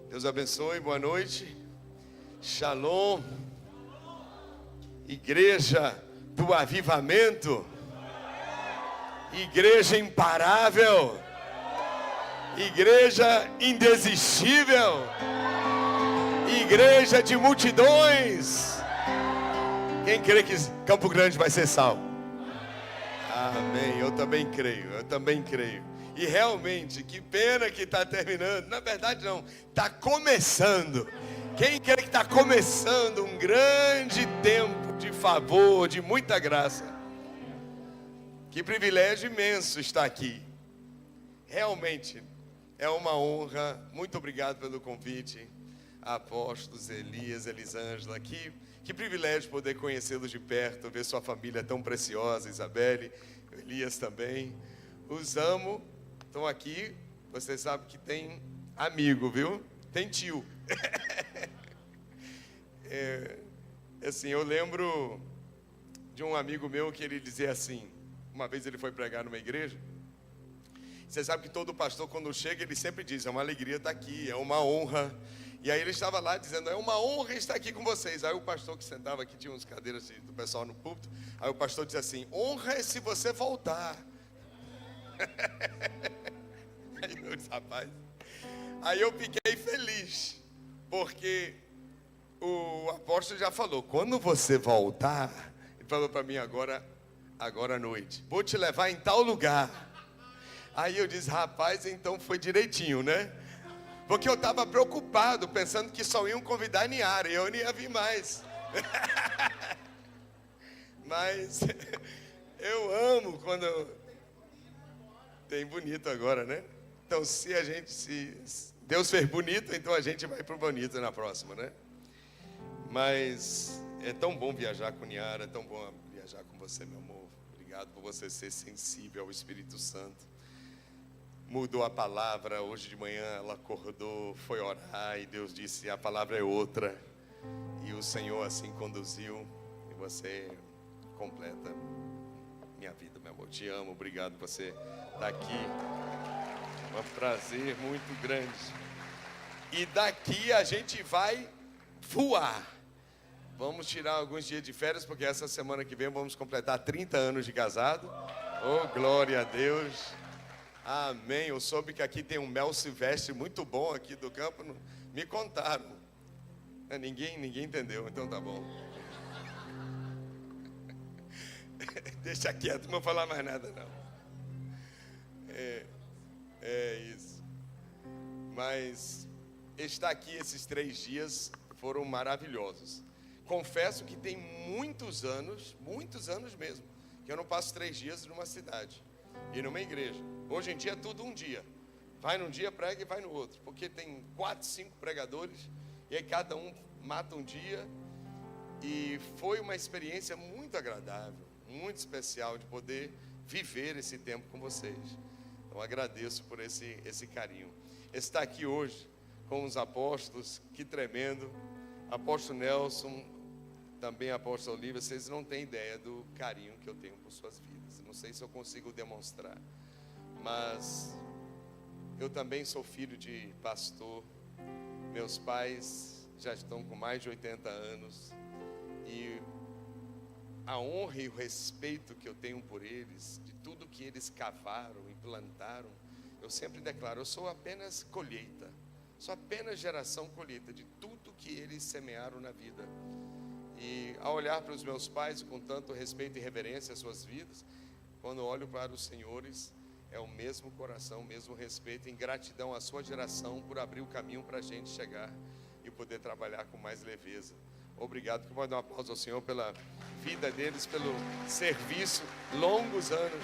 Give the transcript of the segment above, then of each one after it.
Deus abençoe, boa noite. Shalom. Igreja do Avivamento. Igreja imparável. Igreja indesistível. Igreja de multidões. Quem crê que Campo Grande vai ser salvo? Amém. Eu também creio. E realmente, que pena que está terminando. Na verdade não, está começando. Quem quer que está começando um grande tempo de favor, de muita graça. Que privilégio imenso estar aqui. Realmente, é uma honra. Muito obrigado pelo convite. Apóstolos, Elias, Elisângela. Que privilégio poder conhecê-los de perto, ver sua família tão preciosa, Isabelle, Elias também. Os amo. Estão aqui, você sabe que tem amigo, viu? Tem tio. Assim, eu lembro de um amigo meu que ele dizia assim, uma vez ele foi pregar numa igreja. Você sabe que todo pastor, quando chega, ele sempre diz, é uma alegria estar aqui, é uma honra. E aí ele estava lá dizendo, é uma honra estar aqui com vocês. Aí o pastor que sentava aqui, tinha umas cadeiras do pessoal no púlpito, aí o pastor dizia assim, honra é se você voltar. Aí eu disse, rapaz, aí eu fiquei feliz, porque o apóstolo já falou, quando você voltar, ele falou para mim agora à noite, vou te levar em tal lugar. Aí eu disse, rapaz, então foi direitinho, né? Porque eu estava preocupado, pensando que só iam convidar a Niara, e eu não ia vir mais. Mas eu amo quando... Tem bonito agora, né? Então, se Deus fez bonito, então a gente vai pro bonito na próxima, né? Mas é tão bom viajar com Niara, é tão bom viajar com você, meu amor. Obrigado por você ser sensível ao Espírito Santo. Mudou a palavra, hoje de manhã ela acordou, foi orar e Deus disse, a palavra é outra. E o Senhor assim conduziu e você completa minha vida, meu amor. Te amo, obrigado por você estar aqui. É um prazer muito grande. E daqui a gente vai voar. Vamos tirar alguns dias de férias, porque essa semana que vem vamos completar 30 anos de casado. Oh, glória a Deus. Amém. Eu soube que aqui tem um mel silvestre muito bom aqui do campo. Me contaram. Ninguém entendeu, então tá bom. Deixa quieto, não vou falar mais nada não. É isso. Mas estar aqui esses 3 dias foram maravilhosos. Confesso que tem muitos anos mesmo, que eu não passo 3 dias numa cidade e numa igreja. Hoje em dia é tudo um dia. Vai num dia, prega e vai no outro. Porque tem 4, 5 pregadores e aí cada um mata um dia. E foi uma experiência muito agradável, muito especial de poder viver esse tempo com vocês. Então agradeço por esse carinho. Estar aqui hoje com os apóstolos, que tremendo. Apóstolo Nelson, também apóstolo Olívia, vocês não têm ideia do carinho que eu tenho por suas vidas. Não sei se eu consigo demonstrar, mas eu também sou filho de pastor. Meus pais já estão com mais de 80 anos e a honra e o respeito que eu tenho por eles, de tudo que eles cavaram e plantaram, eu sempre declaro, eu sou apenas colheita, sou apenas geração colheita de tudo que eles semearam na vida. E ao olhar para os meus pais com tanto respeito e reverência às suas vidas, quando olho para os senhores, é o mesmo coração, o mesmo respeito e gratidão à sua geração por abrir o caminho para a gente chegar e poder trabalhar com mais leveza. Obrigado, que pode dar um aplauso ao Senhor pela vida deles, pelo serviço, longos anos.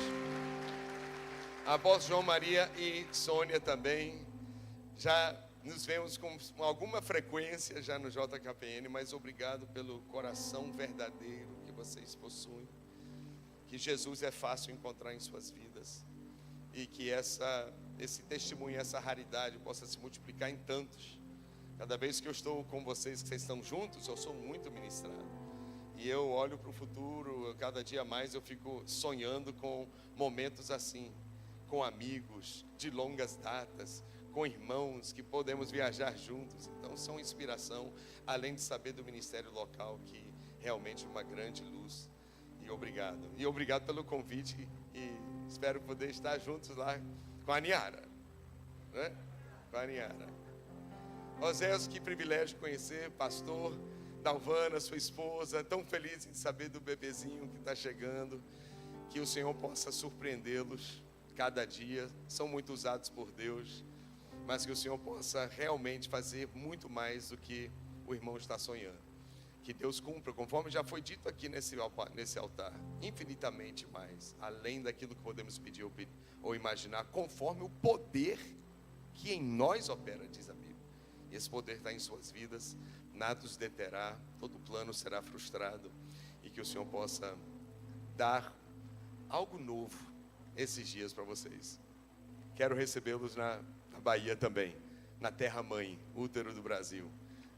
Apóstolo João Maria e Sônia também, já nos vemos com alguma frequência já no JKPN, mas obrigado pelo coração verdadeiro que vocês possuem, que Jesus é fácil encontrar em suas vidas, e que esse testemunho, essa raridade possa se multiplicar em tantos. Cada vez que eu estou com vocês, que vocês estão juntos, eu sou muito ministrado. E eu olho para o futuro, cada dia mais eu fico sonhando com momentos assim, com amigos de longas datas, com irmãos, que podemos viajar juntos. Então são inspiração, além de saber do ministério local, que realmente é uma grande luz. E obrigado. E obrigado pelo convite, e espero poder estar juntos lá com a Niara, né? Com a Niara. Oséias, que privilégio conhecer, pastor, Dalvana, sua esposa, tão feliz em saber do bebezinho que está chegando, que o Senhor possa surpreendê-los cada dia, são muito usados por Deus, mas que o Senhor possa realmente fazer muito mais do que o irmão está sonhando. Que Deus cumpra, conforme já foi dito aqui nesse altar, infinitamente mais, além daquilo que podemos pedir ou imaginar, conforme o poder que em nós opera, diz a Bíblia. E esse poder está em suas vidas, nada os deterá, todo plano será frustrado, e que o Senhor possa dar algo novo esses dias para vocês. Quero recebê-los na Bahia também, na terra-mãe, útero do Brasil.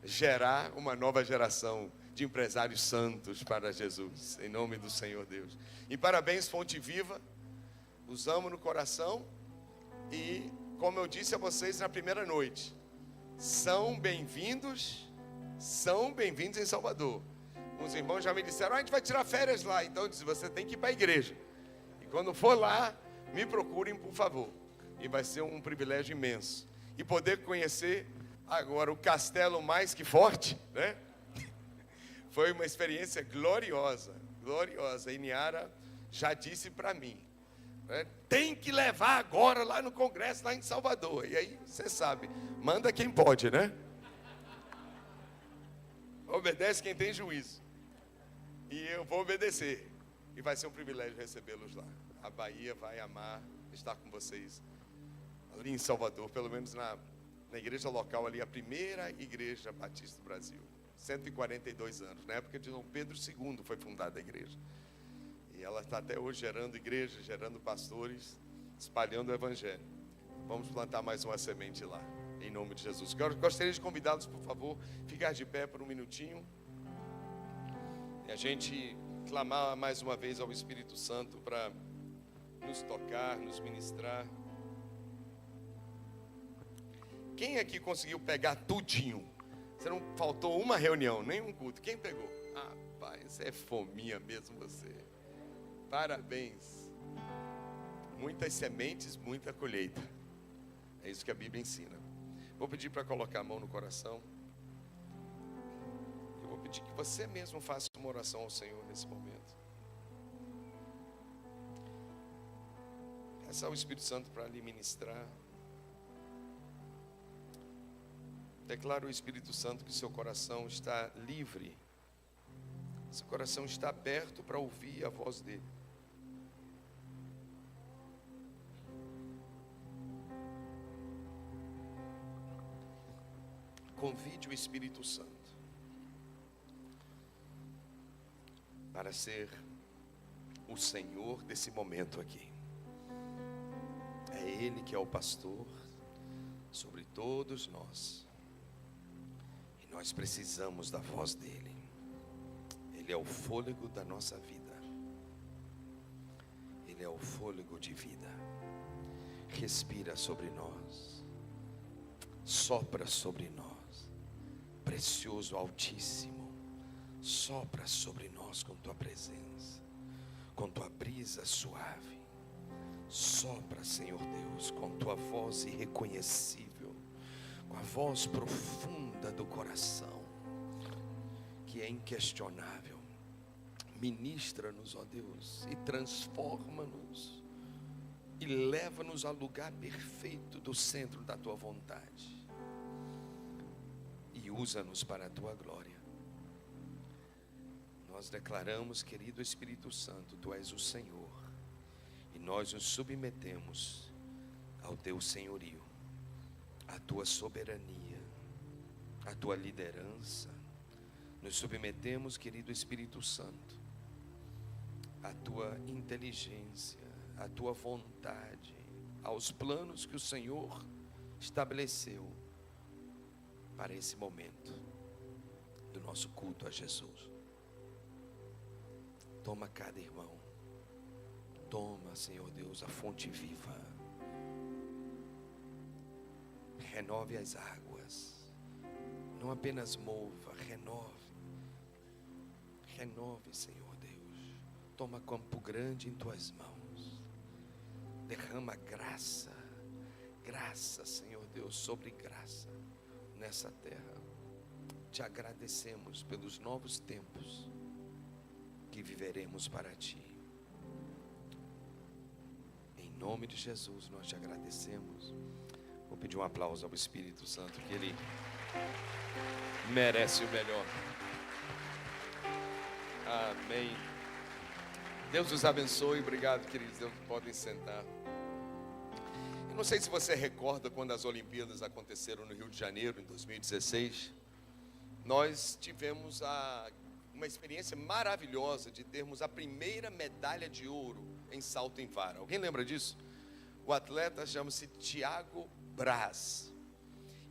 Gerar uma nova geração de empresários santos para Jesus, em nome do Senhor Deus. E parabéns, Fonte Viva, os amo no coração, e como eu disse a vocês na primeira noite, são bem-vindos em Salvador. Uns irmãos já me disseram, a gente vai tirar férias lá, então eu disse, você tem que ir para a igreja. E quando for lá, me procurem, por favor. E vai ser um privilégio imenso. E poder conhecer agora o castelo mais que forte, né? Foi uma experiência gloriosa, gloriosa. E Niara já disse para mim, né? Tem que levar agora lá no congresso, lá em Salvador. E aí, você sabe, manda quem pode, né? Obedece quem tem juízo. E eu vou obedecer. E vai ser um privilégio recebê-los lá. A Bahia vai amar estar com vocês ali em Salvador, pelo menos na igreja local ali, a primeira igreja batista do Brasil. 142 anos. Na época de Dom Pedro II foi fundada a igreja. E ela está até hoje gerando igreja, gerando pastores, espalhando o evangelho. Vamos plantar mais uma semente lá, em nome de Jesus. Gostaria de convidá-los, por favor, ficar de pé por um minutinho. E a gente clamar mais uma vez ao Espírito Santo para nos tocar, nos ministrar. Quem aqui conseguiu pegar tudinho? Você não faltou uma reunião, nenhum culto. Quem pegou? Ah, pai, você é fominha mesmo você. Parabéns. Muitas sementes, muita colheita. É isso que a Bíblia ensina. Vou pedir para colocar a mão no coração. Eu vou pedir que você mesmo faça uma oração ao Senhor nesse momento. Peça ao Espírito Santo para lhe ministrar. Declara o Espírito Santo que seu coração está livre. Seu coração está aberto para ouvir a voz dele. Convide o Espírito Santo para ser o Senhor desse momento aqui. É Ele que é o pastor sobre todos nós. E nós precisamos da voz dele. Ele é o fôlego da nossa vida. Ele é o fôlego de vida. Respira sobre nós. Sopra sobre nós. Precioso Altíssimo, sopra sobre nós com tua presença, com tua brisa suave. Sopra, Senhor Deus, com tua voz irreconhecível, com a voz profunda do coração, que é inquestionável. Ministra-nos, ó Deus, e transforma-nos, e leva-nos ao lugar perfeito do centro da tua vontade. E usa-nos para a tua glória. Nós declaramos, querido Espírito Santo, tu és o Senhor, e nós nos submetemos ao teu senhorio, à tua soberania, à tua liderança. Nos submetemos, querido Espírito Santo, à tua inteligência, à tua vontade, aos planos que o Senhor estabeleceu para esse momento do nosso culto a Jesus. Toma cada irmão. Toma, Senhor Deus, a fonte viva. renove as águas. Não apenas mova, renove. Renove, Senhor Deus. Toma Campo Grande em tuas mãos. Derrama graça, graça, Senhor Deus, sobre graça nessa terra. Te agradecemos pelos novos tempos que viveremos para Ti. Em nome de Jesus nós te agradecemos. Vou pedir um aplauso ao Espírito Santo, que Ele merece o melhor. Amém. Deus os abençoe. Obrigado, queridos. Deus, podem sentar. Eu não sei se você recorda quando as Olimpíadas aconteceram no Rio de Janeiro, em 2016. Nós tivemos uma experiência maravilhosa de termos a primeira medalha de ouro em salto em vara. Alguém lembra disso? O atleta chama-se Thiago Braz.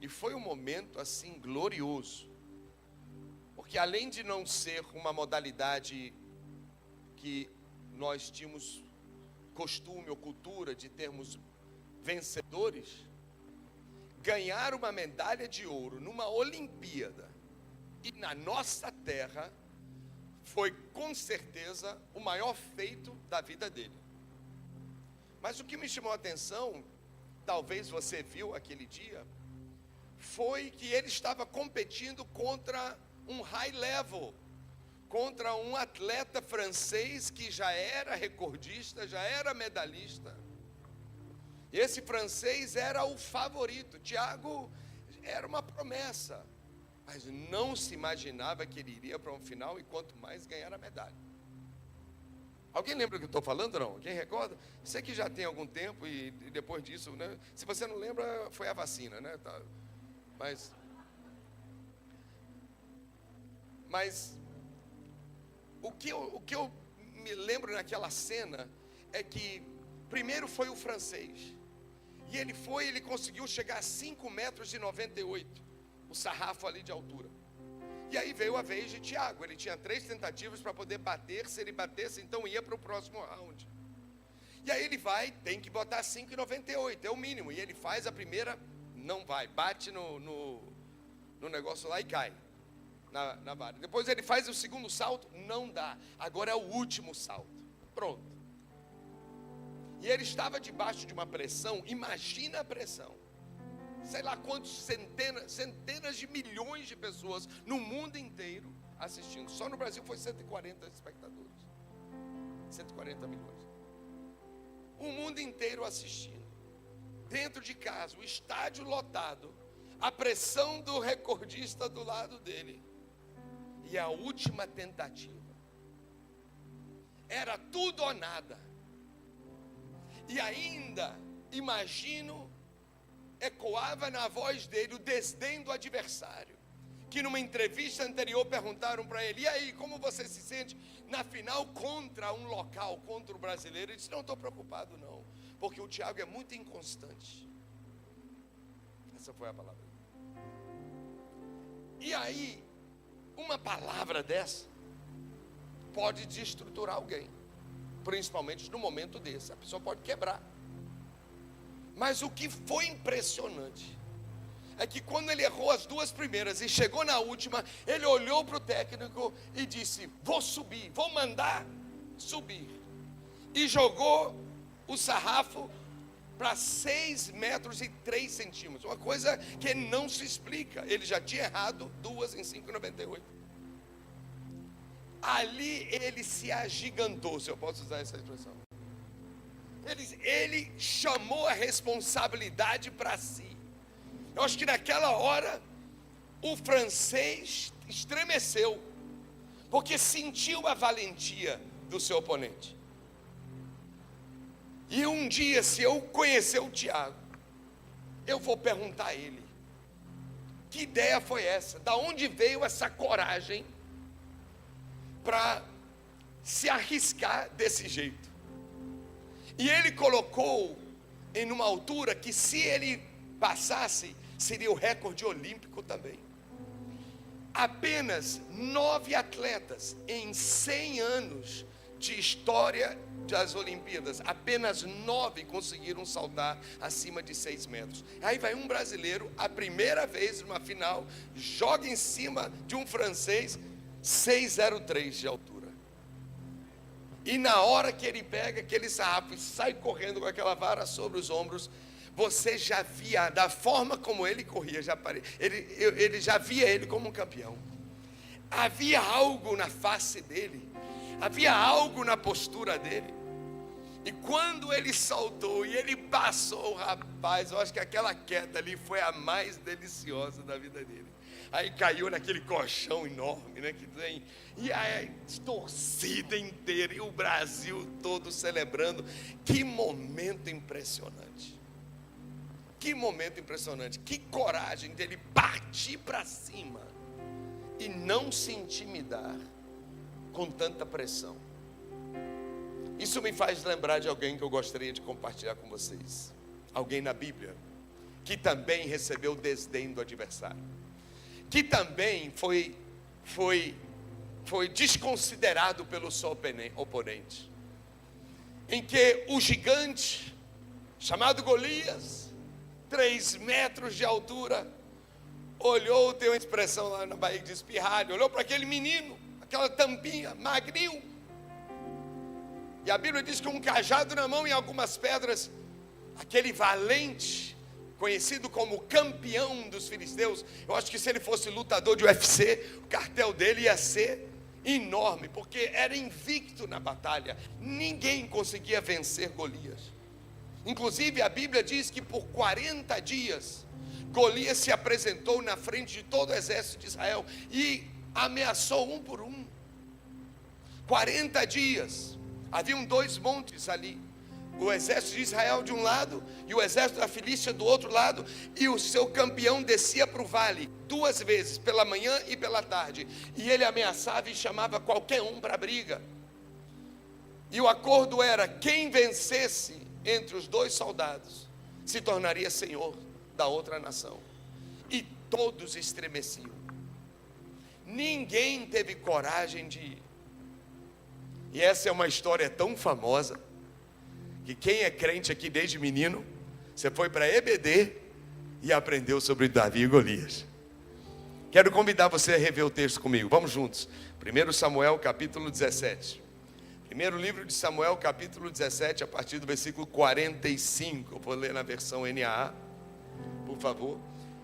E foi um momento assim glorioso. Porque além de não ser uma modalidade que nós tínhamos costume ou cultura de termos vencedores, ganhar uma medalha de ouro numa Olimpíada e na nossa terra foi com certeza o maior feito da vida dele. Mas o que me chamou a atenção, talvez você viu aquele dia, foi que ele estava competindo contra um high level, contra um atleta francês que já era recordista, já era medalhista. E esse francês era o favorito. Thiago era uma promessa, mas não se imaginava que ele iria para um final e quanto mais ganhar a medalha. Alguém lembra do que eu estou falando, não? Alguém recorda? Sei que já tem algum tempo e depois disso, né? Se você não lembra, foi a vacina, né? Tá. Mas o que eu me lembro naquela cena é que primeiro foi o francês. E ele conseguiu chegar a 5,98 m, o sarrafo ali de altura. E aí veio a vez de Thiago. Ele tinha 3 tentativas para poder bater. Se ele batesse, então ia para o próximo round. E aí ele tem que botar 5,98, é o mínimo. E ele faz a primeira, não vai, bate no negócio lá e cai na vara. Depois ele faz o segundo salto, não dá. Agora é o último salto. Pronto. E ele estava debaixo de uma pressão, imagina a pressão. Sei lá quantos centenas de milhões de pessoas no mundo inteiro assistindo. Só no Brasil foi 140 espectadores. 140 milhões. O mundo inteiro assistindo. Dentro de casa, o estádio lotado. A pressão do recordista do lado dele. E a última tentativa. Era tudo ou nada. E ainda, imagino, ecoava na voz dele o desdém do adversário, que numa entrevista anterior perguntaram para ele: e aí, como você se sente na final contra um local, contra o brasileiro? Ele disse: não estou preocupado não, porque o Thiago é muito inconstante. Essa foi a palavra. E aí, uma palavra dessa pode desestruturar alguém, principalmente no momento desse. A pessoa pode quebrar. Mas o que foi impressionante é que quando ele errou as 2 primeiras e chegou na última, ele olhou para o técnico e disse: vou subir, vou mandar subir. E jogou o sarrafo para 6,03 m, uma coisa que não se explica. Ele já tinha errado 2 em 5,98. Ali ele se agigantou, se eu posso usar essa expressão. Ele chamou a responsabilidade para si. Eu acho que naquela hora o francês estremeceu, porque sentiu a valentia do seu oponente. E um dia, se eu conhecer o Thiago, eu vou perguntar a ele: que ideia foi essa? Da onde veio essa coragem para se arriscar desse jeito? E ele colocou em uma altura que, se ele passasse, seria o recorde olímpico também. Apenas 9 atletas em 100 anos de história das Olimpíadas, apenas 9 conseguiram saltar acima de 6 metros. Aí vai um brasileiro, a primeira vez numa final, joga em cima de um francês, 6,03 de altura. E na hora que ele pega aquele sarrafo e sai correndo com aquela vara sobre os ombros, você já via, da forma como ele corria, ele já via ele como um campeão. Havia algo na face dele, havia algo na postura dele. E quando ele saltou e ele passou, rapaz, eu acho que aquela queda ali foi a mais deliciosa da vida dele. Aí caiu naquele colchão enorme, né, que tem, e a torcida inteira, e o Brasil todo celebrando. Que momento impressionante. Que momento impressionante. Que coragem dele partir para cima e não se intimidar com tanta pressão. Isso me faz lembrar de alguém que eu gostaria de compartilhar com vocês. Alguém na Bíblia que também recebeu desdém do adversário, que também foi desconsiderado pelo seu oponente, em que o gigante chamado Golias, 3 metros de altura, olhou, tem uma expressão lá na Bahia de espirralho, olhou para aquele menino, aquela tampinha, magrinho, e a Bíblia diz que um cajado na mão e algumas pedras, aquele valente, conhecido como campeão dos filisteus. Eu acho que se ele fosse lutador de UFC, o cartel dele ia ser enorme, porque era invicto na batalha. Ninguém conseguia vencer Golias. Inclusive a Bíblia diz que por 40 dias Golias se apresentou na frente de todo o exército de Israel e ameaçou um por um. 40 dias. Haviam 2 montes ali, o exército de Israel de um lado e o exército da Filístia do outro lado, e o seu campeão descia para o vale 2 vezes, pela manhã e pela tarde, e ele ameaçava e chamava qualquer um para a briga. E o acordo era: quem vencesse entre os 2 soldados se tornaria senhor da outra nação. E todos estremeciam. Ninguém teve coragem de ir. E essa é uma história tão famosa, que quem é crente aqui desde menino, você foi para EBD e aprendeu sobre Davi e Golias. Quero convidar você a rever o texto comigo, vamos juntos. 1 Samuel capítulo 17. Primeiro livro de Samuel capítulo 17, a partir do versículo 45. Eu vou ler na versão NAA, por favor.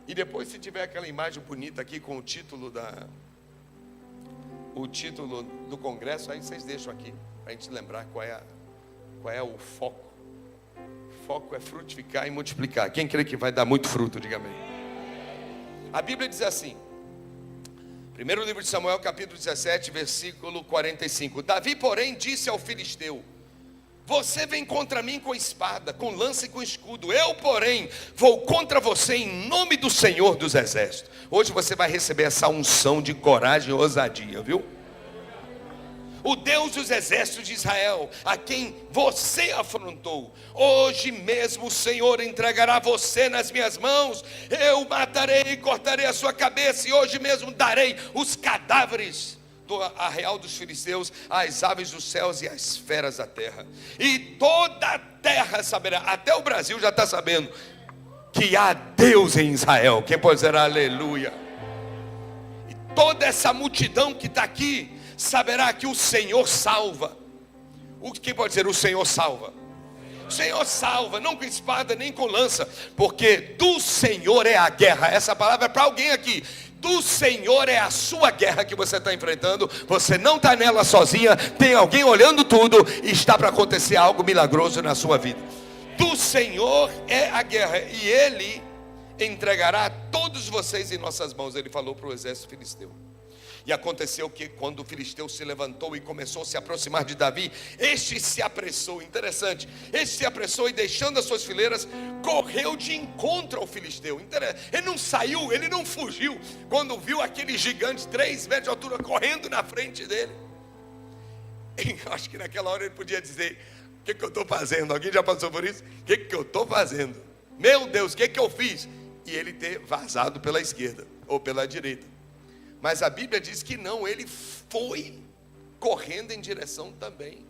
E depois, se tiver aquela imagem bonita aqui com o título do congresso, aí vocês deixam aqui, para a gente lembrar qual é o foco. O foco é frutificar e multiplicar. Quem crê que vai dar muito fruto, diga amém. A Bíblia diz assim, primeiro livro de Samuel, capítulo 17, versículo 45. Davi, porém, disse ao filisteu: você vem contra mim com espada, com lança e com escudo. Eu, porém, vou contra você em nome do Senhor dos Exércitos. Hoje você vai receber essa unção de coragem e ousadia, viu? O Deus dos exércitos de Israel, a quem você afrontou, hoje mesmo o Senhor entregará você nas minhas mãos. Eu matarei e cortarei a sua cabeça, e hoje mesmo darei os cadáveres do arraial dos filisteus às aves dos céus e às feras da terra. E toda a terra saberá, até o Brasil já está sabendo, que há Deus em Israel. Quem pode dizer aleluia? E toda essa multidão que está aqui saberá que o Senhor salva. Quem pode dizer o Senhor salva? O Senhor salva, não com espada nem com lança, porque do Senhor é a guerra. Essa palavra é para alguém aqui. Do Senhor é a sua guerra que você está enfrentando. Você não está nela sozinha. Tem alguém olhando tudo e está para acontecer algo milagroso na sua vida. Do Senhor é a guerra, e Ele entregará todos vocês em nossas mãos. Ele falou para o exército filisteu. E aconteceu que quando o filisteu se levantou e começou a se aproximar de Davi, este se apressou, interessante, este se apressou e, deixando as suas fileiras, correu de encontro ao filisteu. Ele não saiu, ele não fugiu, quando viu aquele gigante 3 metros de altura correndo na frente dele. Eu acho que naquela hora ele podia dizer: o que eu estou fazendo? Alguém já passou por isso? O que eu estou fazendo? Meu Deus, o que eu fiz? E ele ter vazado pela esquerda ou pela direita. Mas a Bíblia diz que não, ele foi correndo em direção também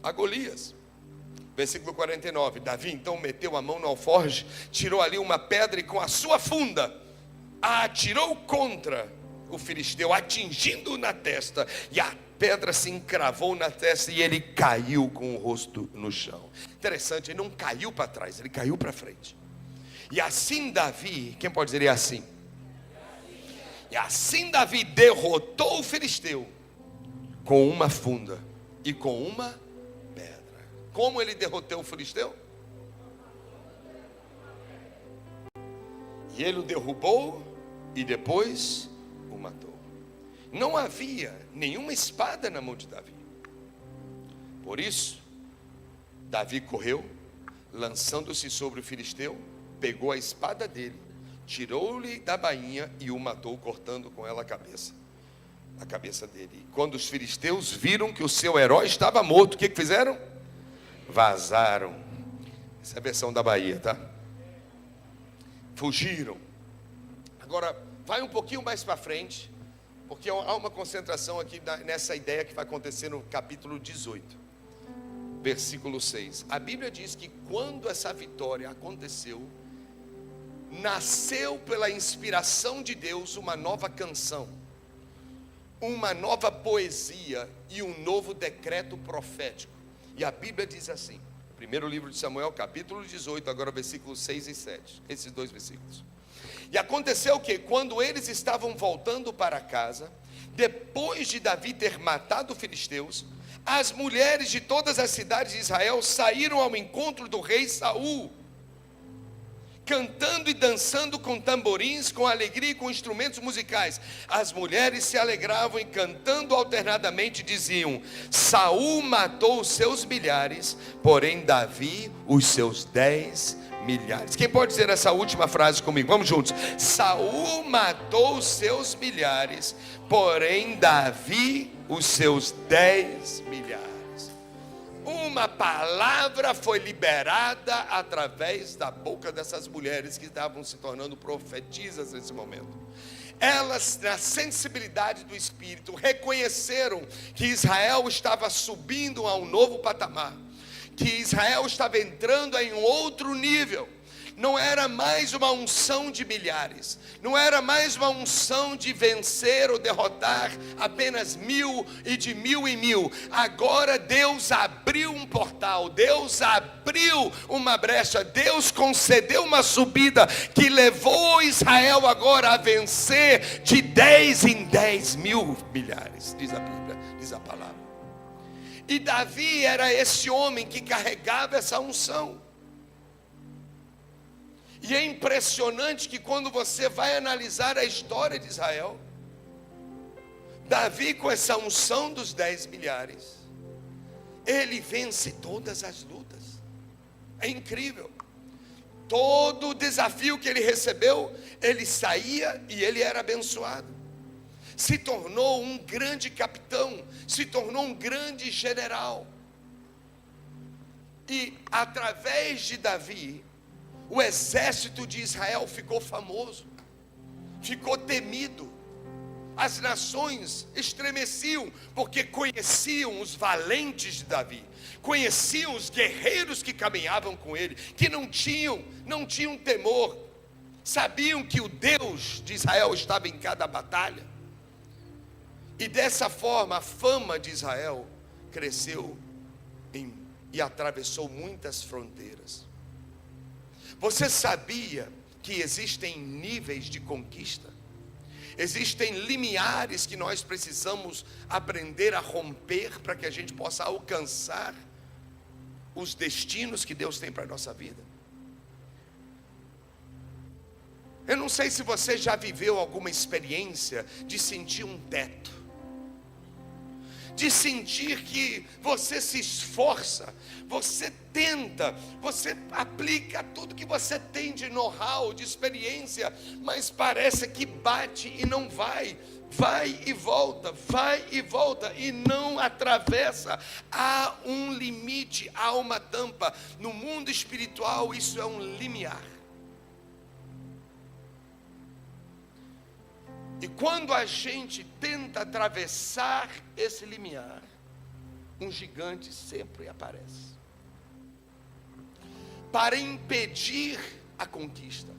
a Golias. Versículo 49, Davi então meteu a mão no alforje, tirou ali uma pedra e com a sua funda a atirou contra o filisteu, atingindo-o na testa, e a pedra se encravou na testa e ele caiu com o rosto no chão. Interessante, ele não caiu para trás, ele caiu para frente. E assim Davi, quem pode dizer é assim? E assim Davi derrotou o filisteu com uma funda e com uma pedra. Como ele derrotou o filisteu? E ele o derrubou e depois o matou. Não havia nenhuma espada na mão de Davi. Por isso, Davi correu, lançando-se sobre o filisteu, pegou a espada dele, tirou-lhe da bainha e o matou, cortando com ela a cabeça dele. E quando os filisteus viram que o seu herói estava morto, o que fizeram? Vazaram. Essa é a versão da Bahia, tá? Fugiram. Agora, vai um pouquinho mais para frente, porque há uma concentração aqui nessa ideia que vai acontecer no capítulo 18, versículo 6. A Bíblia diz que quando essa vitória aconteceu, nasceu pela inspiração de Deus uma nova canção, uma nova poesia e um novo decreto profético. E a Bíblia diz assim, primeiro livro de Samuel, capítulo 18, agora versículos 6 e 7, esses dois versículos. E aconteceu que quando eles estavam voltando para casa, depois de Davi ter matado os filisteus, as mulheres de todas as cidades de Israel saíram ao encontro do rei Saul, cantando e dançando com tamborins, com alegria e com instrumentos musicais. As mulheres se alegravam e cantando alternadamente diziam: Saul matou os seus milhares, porém Davi os seus 10 milhares. Quem pode dizer essa última frase comigo? Vamos juntos. Saul matou os seus milhares, porém Davi os seus 10 milhares. Uma palavra foi liberada através da boca dessas mulheres que estavam se tornando profetisas nesse momento. Elas, na sensibilidade do Espírito, reconheceram que Israel estava subindo a um novo patamar, que Israel estava entrando em um outro nível. Não era mais uma unção de milhares, não era mais uma unção de vencer ou derrotar apenas 1000 e de 1000 em 1000. Agora Deus abriu um portal, Deus abriu uma brecha, Deus concedeu uma subida que levou Israel agora a vencer de 10 em 10 mil milhares, diz a Bíblia, diz a palavra. E Davi era esse homem que carregava essa unção. E é impressionante que quando você vai analisar a história de Israel, Davi com essa unção dos 10 milhares, ele vence todas as lutas. É incrível. Todo o desafio que ele recebeu, ele saía e ele era abençoado. Se tornou um grande capitão, se tornou um grande general. E através de Davi, o exército de Israel ficou famoso, ficou temido. As nações estremeciam, porque conheciam os valentes de Davi, conheciam os guerreiros que caminhavam com ele, que não tinham temor, sabiam que o Deus de Israel estava em cada batalha. E dessa forma a fama de Israel cresceu e atravessou muitas fronteiras. Você sabia que existem níveis de conquista? Existem limiares que nós precisamos aprender a romper para que a gente possa alcançar os destinos que Deus tem para a nossa vida. Eu não sei se você já viveu alguma experiência de sentir um teto, de sentir que você se esforça, você tenta, você aplica tudo que você tem de know-how, de experiência, mas parece que bate e não vai e volta, e não atravessa. Há um limite, há uma tampa. No mundo espiritual isso é um limiar. E quando a gente tenta atravessar esse limiar, um gigante sempre aparece para impedir a conquista,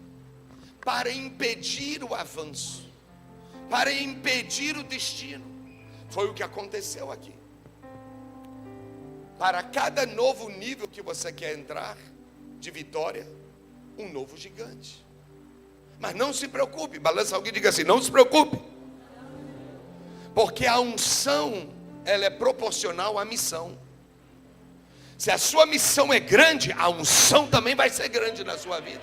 para impedir o avanço, para impedir o destino. Foi o que aconteceu aqui. Para cada novo nível que você quer entrar de vitória, um novo gigante. Mas não se preocupe, balança alguém e diga assim: não se preocupe, porque a unção, ela é proporcional à missão. Se a sua missão é grande, a unção também vai ser grande na sua vida.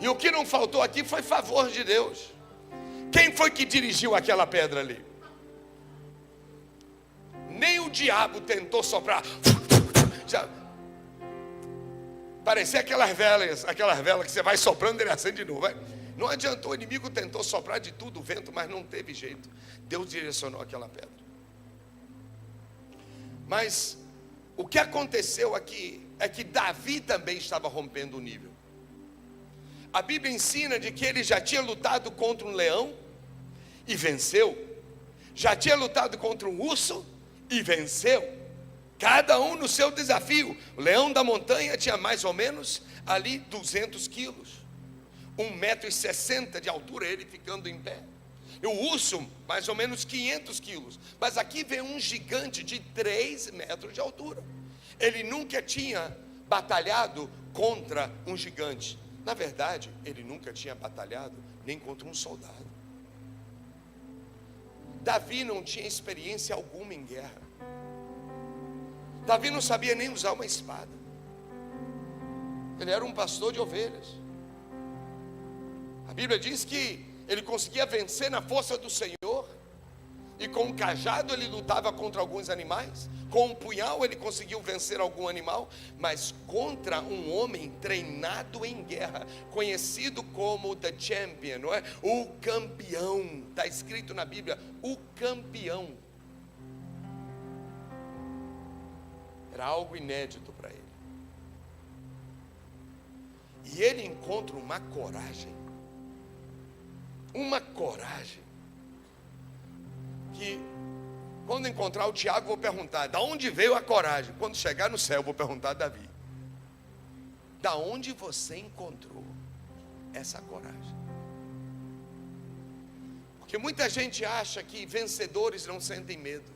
E o que não faltou aqui foi favor de Deus. Quem foi que dirigiu aquela pedra ali? Nem o diabo tentou soprar. Já parecia aquelas velas que você vai soprando e ele acende de novo. Não adiantou, o inimigo tentou soprar de tudo o vento, mas não teve jeito. Deus direcionou aquela pedra. Mas o que aconteceu aqui é que Davi também estava rompendo o nível. A Bíblia ensina de que ele já tinha lutado contra um leão e venceu. Já tinha lutado contra um urso e venceu. Cada um no seu desafio. O leão da montanha tinha mais ou menos ali 200 quilos. 1,60 m de altura, ele ficando em pé. E o urso, mais ou menos 500 quilos. Mas aqui vem um gigante de 3 metros de altura. Ele nunca tinha batalhado contra um gigante. Na verdade, ele nunca tinha batalhado nem contra um soldado. Davi não tinha experiência alguma em guerra. Davi não sabia nem usar uma espada. Ele era um pastor de ovelhas. A Bíblia diz que ele conseguia vencer na força do Senhor. E com um cajado ele lutava contra alguns animais. Com um punhal ele conseguiu vencer algum animal. Mas contra um homem treinado em guerra, conhecido como The Champion, não é? O campeão. Está escrito na Bíblia, o campeão. Era algo inédito para ele. E ele encontra uma coragem. Uma coragem. Que quando encontrar o Tiago, vou perguntar: da onde veio a coragem? Quando chegar no céu, vou perguntar a Davi: da onde você encontrou essa coragem? Porque muita gente acha que vencedores não sentem medo.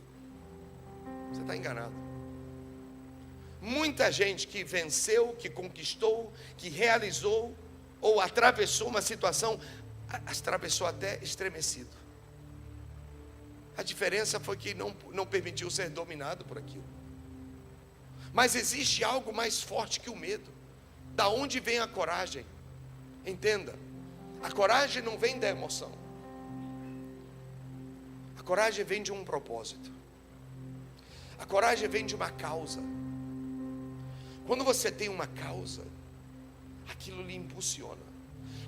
Você está enganado. Muita gente que venceu, que conquistou, que realizou ou atravessou uma situação, atravessou até estremecido. A diferença foi que não permitiu ser dominado por aquilo. Mas existe algo mais forte que o medo. Da onde vem a coragem? Entenda, a coragem não vem da emoção. A coragem vem de um propósito. A coragem vem de uma causa. Quando você tem uma causa, aquilo lhe impulsiona.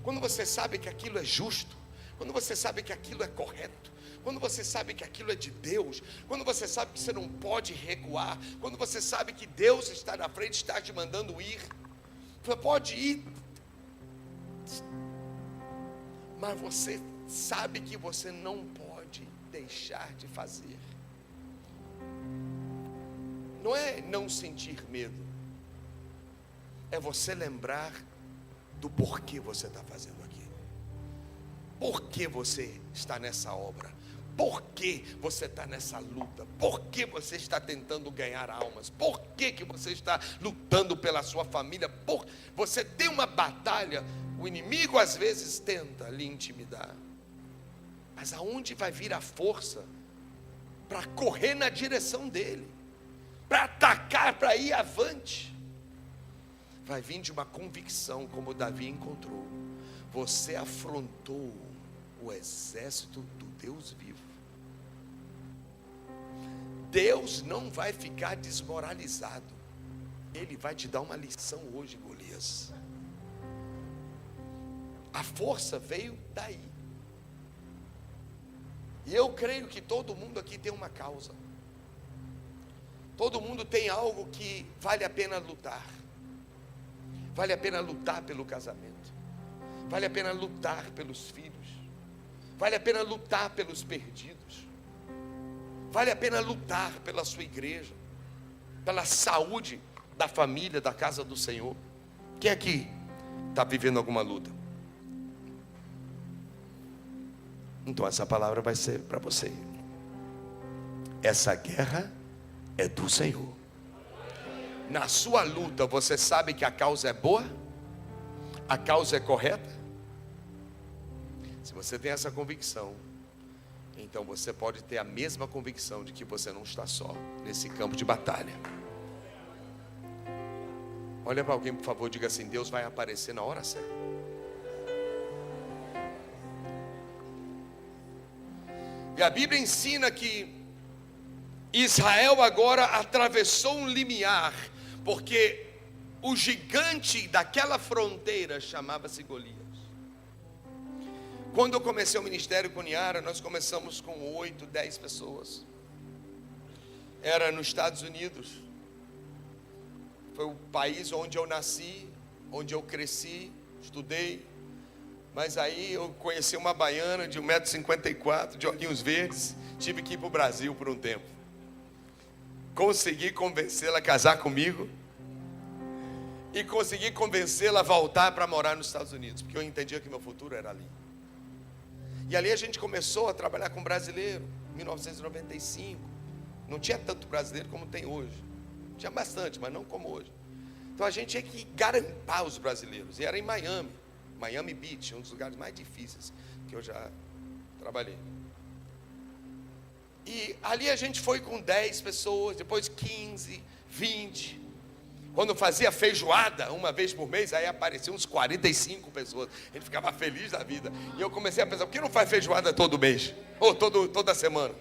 Quando você sabe que aquilo é justo, quando você sabe que aquilo é correto, quando você sabe que aquilo é de Deus, quando você sabe que você não pode recuar, quando você sabe que Deus está na frente, está te mandando ir, você pode ir, mas você sabe que você não pode deixar de fazer. Não é não sentir medo, é você lembrar do porquê você está fazendo aquilo. Por que você está nessa obra? Por que você está nessa luta? Por que você está tentando ganhar almas? Por que você está lutando pela sua família? Você tem uma batalha. O inimigo às vezes tenta lhe intimidar. Mas aonde vai vir a força para correr na direção dele? Para atacar, para ir avante? Vai vir de uma convicção, como Davi encontrou. Você afrontou o exército do Deus vivo. Deus não vai ficar desmoralizado. Ele vai te dar uma lição hoje, Golias. A força veio daí. E eu creio que todo mundo aqui tem uma causa. Todo mundo tem algo que vale a pena lutar. Vale a pena lutar pelo casamento. Vale a pena lutar pelos filhos. Vale a pena lutar pelos perdidos. Vale a pena lutar pela sua igreja, pela saúde da família, da casa do Senhor. Quem aqui está vivendo alguma luta? Então essa palavra vai ser para você. Essa guerra é do Senhor. Na sua luta, você sabe que a causa é boa? A causa é correta? Se você tem essa convicção, então você pode ter a mesma convicção de que você não está só nesse campo de batalha. Olha para alguém, por favor, diga assim: Deus vai aparecer na hora certa. E a Bíblia ensina que Israel agora atravessou um limiar, porque o gigante daquela fronteira chamava-se Golias. Quando eu comecei o ministério com Niara, nós começamos com 8, 10 pessoas. Era nos Estados Unidos. Foi o país onde eu nasci, onde eu cresci, estudei. Mas aí eu conheci uma baiana de 1,54 m, de olhinhos verdes. Tive que ir para o Brasil por um tempo. Consegui convencê-la a casar comigo. E consegui convencê-la a voltar para morar nos Estados Unidos, porque eu entendia que meu futuro era ali. E ali a gente começou a trabalhar com brasileiro, em 1995. Não tinha tanto brasileiro como tem hoje. Tinha bastante, mas não como hoje. Então a gente tinha que garimpar os brasileiros. E era em Miami, Miami Beach, um dos lugares mais difíceis que eu já trabalhei. E ali a gente foi com 10 pessoas, depois 15, 20. Quando fazia feijoada, uma vez por mês, aí apareciam uns 45 pessoas. Ele ficava feliz da vida. E eu comecei a pensar: por que não faz feijoada todo mês? Ou toda semana?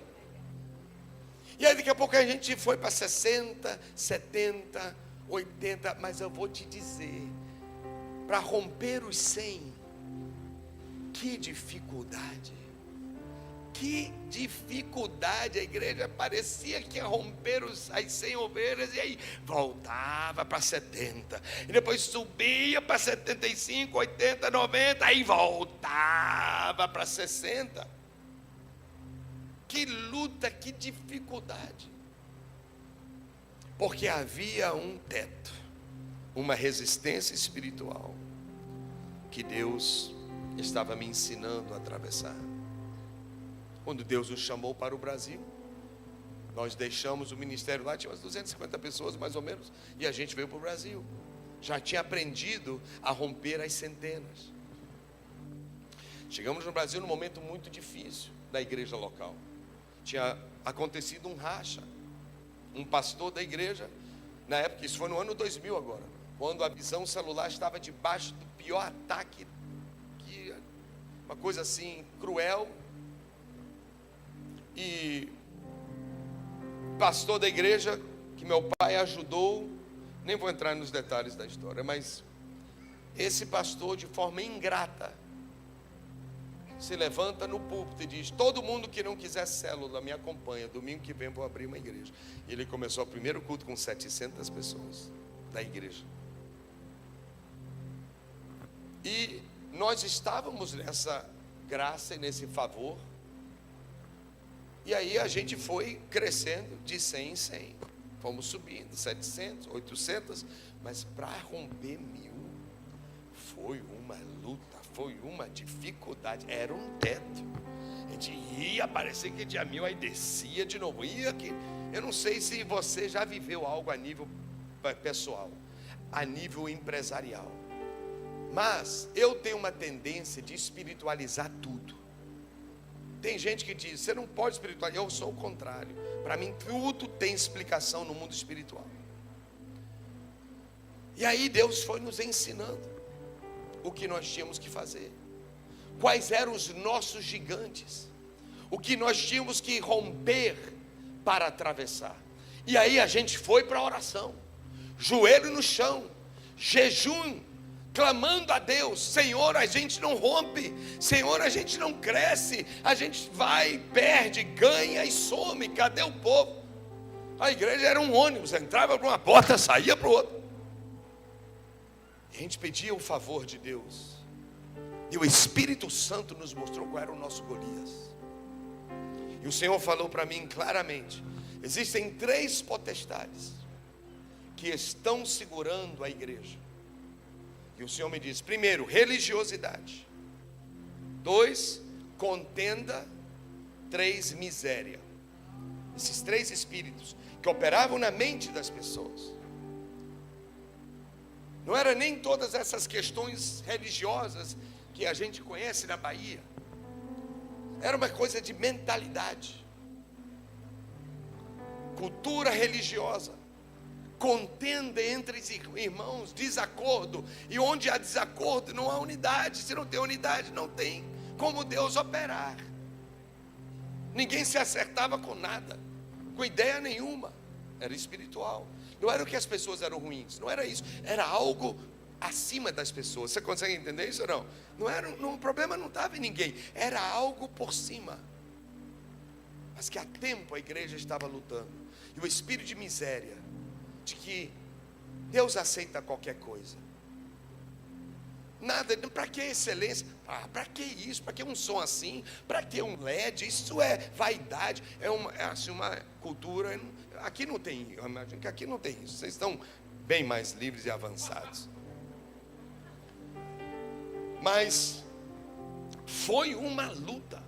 E aí daqui a pouco a gente foi para 60, 70, 80. Mas eu vou te dizer, para romper os 100, que dificuldade. Que dificuldade. A igreja parecia que ia romper as 100 ovelhas, e aí voltava para 70, e depois subia para 75, 80, 90, aí voltava para 60. Que luta, que dificuldade. Porque havia um teto, uma resistência espiritual, que Deus estava me ensinando a atravessar. Quando Deus nos chamou para o Brasil, nós deixamos o ministério lá, tinha umas 250 pessoas mais ou menos, e a gente veio para o Brasil. Já tinha aprendido a romper as centenas. Chegamos no Brasil num momento muito difícil da igreja local. Tinha acontecido um racha. Um pastor da igreja, na época, isso foi no ano 2000 agora, quando a visão celular estava debaixo do pior ataque, uma coisa assim, cruel. E pastor da igreja, que meu pai ajudou, nem vou entrar nos detalhes da história, mas esse pastor, de forma ingrata, se levanta no púlpito e diz: todo mundo que não quiser célula me acompanha, domingo que vem vou abrir uma igreja. E ele começou o primeiro culto com 700 pessoas da igreja. E nós estávamos nessa graça e nesse favor. E aí a gente foi crescendo de 100 em 100. Fomos subindo, 700, 800. Mas para romper 1000, foi uma luta, foi uma dificuldade. Era um teto. A gente ia, parecia que tinha 1000, aí descia de novo. Ia aqui. Eu não sei se você já viveu algo a nível pessoal, a nível empresarial. Mas eu tenho uma tendência de espiritualizar tudo. Tem gente que diz: você não pode espiritualizar. Eu sou o contrário. Para mim tudo tem explicação no mundo espiritual. E aí Deus foi nos ensinando o que nós tínhamos que fazer, quais eram os nossos gigantes, o que nós tínhamos que romper para atravessar. E aí a gente foi para a oração, joelho no chão, jejum, clamando a Deus: Senhor, a gente não rompe, Senhor, a gente não cresce, a gente vai, perde, ganha e some. Cadê o povo? A igreja era um ônibus, entrava por uma porta, saía para o outro. A gente pedia o favor de Deus, e o Espírito Santo nos mostrou qual era o nosso Golias. E o Senhor falou para mim claramente: existem 3 potestades que estão segurando a igreja. E o Senhor me disse: primeiro, religiosidade; 2, contenda; 3, miséria. Esses 3 espíritos que operavam na mente das pessoas. Não era nem todas essas questões religiosas que a gente conhece na Bahia. Era uma coisa de mentalidade, cultura religiosa, contenda entre irmãos, desacordo. E onde há desacordo não há unidade. Se não tem unidade, não tem como Deus operar. Ninguém se acertava com nada, com ideia nenhuma. Era espiritual. Não era que as pessoas eram ruins, não era isso. Era algo acima das pessoas. Você consegue entender isso ou não? O problema não estava em ninguém, era algo por cima. Mas que há tempo a igreja estava lutando. E o espírito de miséria, de que Deus aceita qualquer coisa. Nada, para que excelência? Para que isso? Para que um som assim? Para que um LED? Isso é vaidade. É uma cultura. Aqui não tem, eu imagino que aqui não tem isso. Vocês estão bem mais livres e avançados. Mas foi uma luta.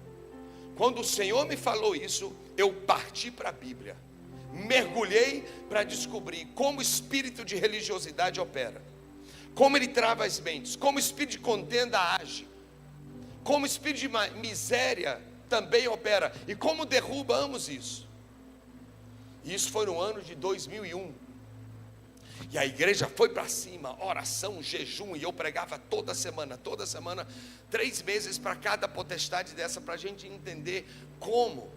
Quando o Senhor me falou isso, eu parti para a Bíblia. Mergulhei para descobrir como o espírito de religiosidade opera, como ele trava as mentes, como o espírito de contenda age, como o espírito de miséria também opera, e como derrubamos isso. E isso foi no ano de 2001. E a igreja foi para cima, oração, jejum, e eu pregava toda semana, 3 meses para cada potestade dessa, para a gente entender como,